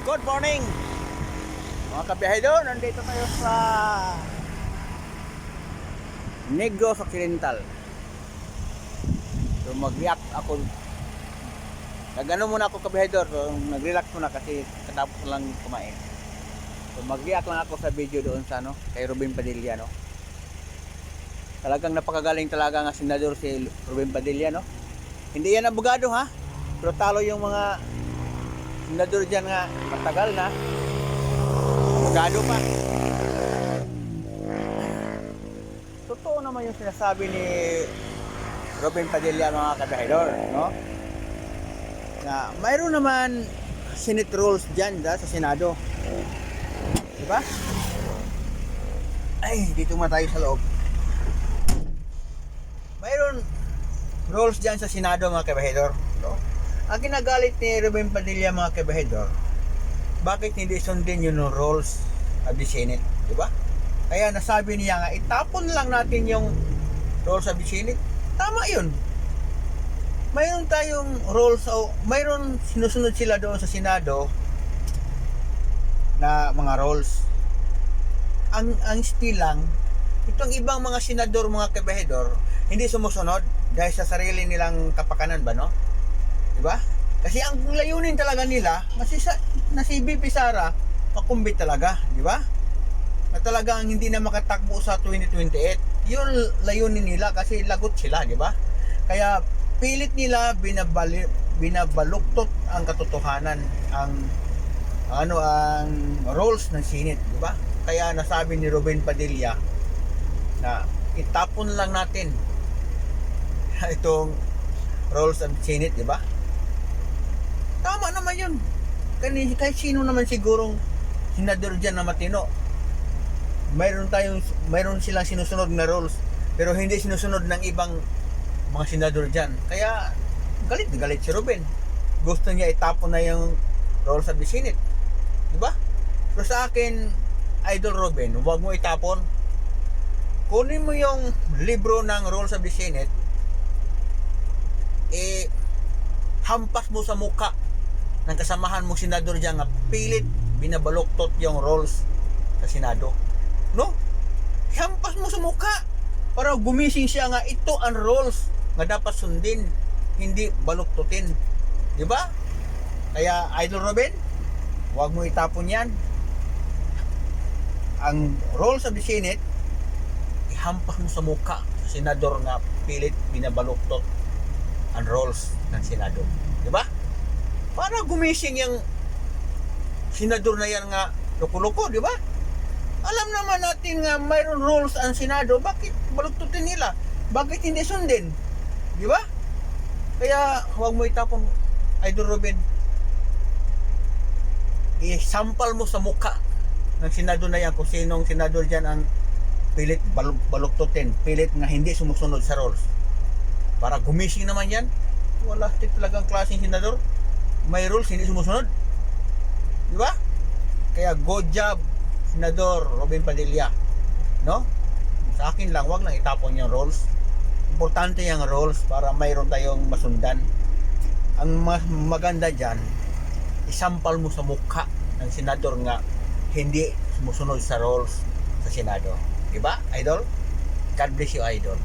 Good morning mga kabiyahedor, nandito tayo sa Negros Occidental. So mag-react ako. Nagano muna ako kabiyahedor, so nag-relax muna kasi katapos lang kumain. So mag-react lang ako sa video doon sa kay Ruben Padilla, no. Talagang napakagaling talaga ng senador si Ruben Padilla, no. Hindi yan abogado ha, pero talo yung mga senador dyan nga matagal na abogado pa. Totoo naman yung sinasabi ni Ruben Padilla mga kabahidor, no? Na mayroon naman Senate rules dyan sa Senado, diba? Ay, dito muna tayo sa loob. Mayroon rules dyan sa Senado mga kabahidor, no? Ang ginagalit ni Ruben Padilla mga kabahidor, bakit hindi sundin yung rules of the Senate, di ba? Kaya nasabi niya nga, itapon lang natin yung rules of the Senate. Tama yun. Mayroon tayong rules, o mayroon sinusunod sila doon sa Senado na mga rules. Ang still lang, itong ibang mga senador mga kabahidor, hindi sumusunod dahil sa sarili nilang kapakanan ba, no? Diba? Kasi ang layunin talaga nila, na si BP Sara, makumbit talaga, diba? Na talagang hindi na makatakbo sa 2028. Yun layunin nila kasi lagot sila, diba? Kaya pilit nila binabaluktot ang katotohanan, ang rules ng Senate, diba? Kaya nasabi ni Ruben Padilla na itapon lang natin itong rules of Senate, diba? Tama naman yun. Kahit sino naman sigurong senador dyan na matino, mayroon silang sinusunod na rules, pero hindi sinusunod ng ibang mga senador dyan. Kaya galit na galit si Ruben. Gusto niya itapon na yung rules of the Senate, diba? Pero sa akin, Idol Ruben, huwag mo itapon. Kunin mo yung libro ng rules of the Senate, hampas mo sa muka ng kasamahan mong senador dyan nga pilit binabaluktot yung rules sa Senado, no? Hampas mo sa muka para gumising siya nga ito ang rules nga dapat sundin, hindi baluktutin, di ba? Kaya Idol Ruben, huwag mo itapon yan. Ang rules of the Senate, ihampas mo sa muka sa senador nga pilit binabaluktot ang rules ng Senado, di ba? Para gumising yung senador na yan nga loko-loko, di ba? Alam naman natin nga mayroon rules ang Senado, bakit baluktutin nila? Bakit hindi sundin? Di ba? Kaya huwag mo itapon, Idol Ruben. Isampal mo sa muka ng senador na yan kung sinong senador dyan ang pilit baluktutin, pilit nga hindi sumusunod sa rules. Para gumising naman yan. Wala talagang klaseng senador. May rules, hindi sumusunod. Di ba? Kaya good job, Senador Ruben Padilla. No? Sa akin lang, wag lang itapon yung rules. Importante yung rules para mayroon tayong masundan. Ang mas maganda dyan, isampal mo sa mukha ng senador nga hindi sumusunod sa rules sa Senado. Di ba, Idol? God bless you, Idol.